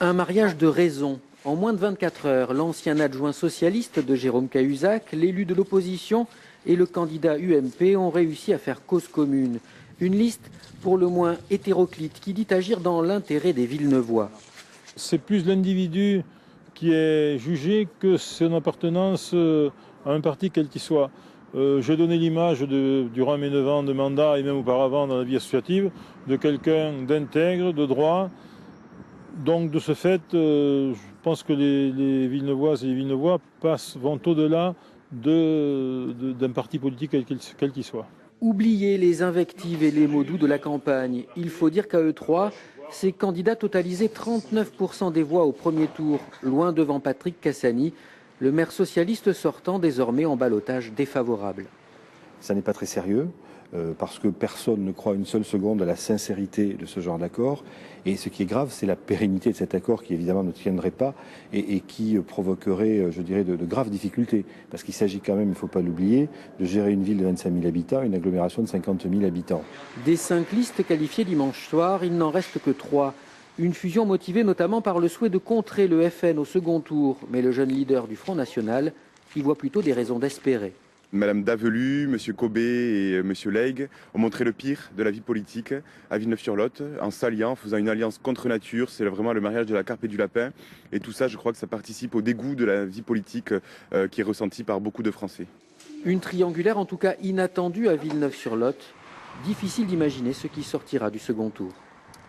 Un mariage de raison. En moins de 24 heures, l'ancien adjoint socialiste de Jérôme Cahuzac, l'élu de l'opposition et le candidat UMP ont réussi à faire cause commune. Une liste pour le moins hétéroclite qui dit agir dans l'intérêt des Villeneuvois. C'est plus l'individu qui est jugé que son appartenance à un parti quel qu'il soit. J'ai donné l'image, durant mes 9 ans de mandat et même auparavant dans la vie associative, de quelqu'un d'intègre, de droit. Donc de ce fait, je pense que les Villeneuvoises et les Villeneuvois vont au-delà d'un parti politique quel qu'il soit. Oubliez les invectives et les mots doux de la campagne. Il faut dire qu'à eux trois, ces candidats totalisaient 39% des voix au premier tour, loin devant Patrick Cassani, le maire socialiste sortant désormais en ballottage défavorable. Ça n'est pas très sérieux, parce que personne ne croit une seule seconde à la sincérité de ce genre d'accord. Et ce qui est grave, c'est la pérennité de cet accord qui évidemment ne tiendrait pas et qui provoquerait, je dirais, de graves difficultés. Parce qu'il s'agit quand même, il ne faut pas l'oublier, de gérer une ville de 25 000 habitants, une agglomération de 50 000 habitants. Des 5 listes qualifiées dimanche soir, il n'en reste que 3. Une fusion motivée notamment par le souhait de contrer le FN au second tour. Mais le jeune leader du Front National y voit plutôt des raisons d'espérer. Madame Davelu, Monsieur Cobé et Monsieur Leig ont montré le pire de la vie politique à Villeneuve-sur-Lot, en s'alliant, en faisant une alliance contre nature. C'est vraiment le mariage de la carpe et du lapin. Et tout ça, je crois que ça participe au dégoût de la vie politique qui est ressenti par beaucoup de Français. Une triangulaire en tout cas inattendue à Villeneuve-sur-Lot. Difficile d'imaginer ce qui sortira du second tour.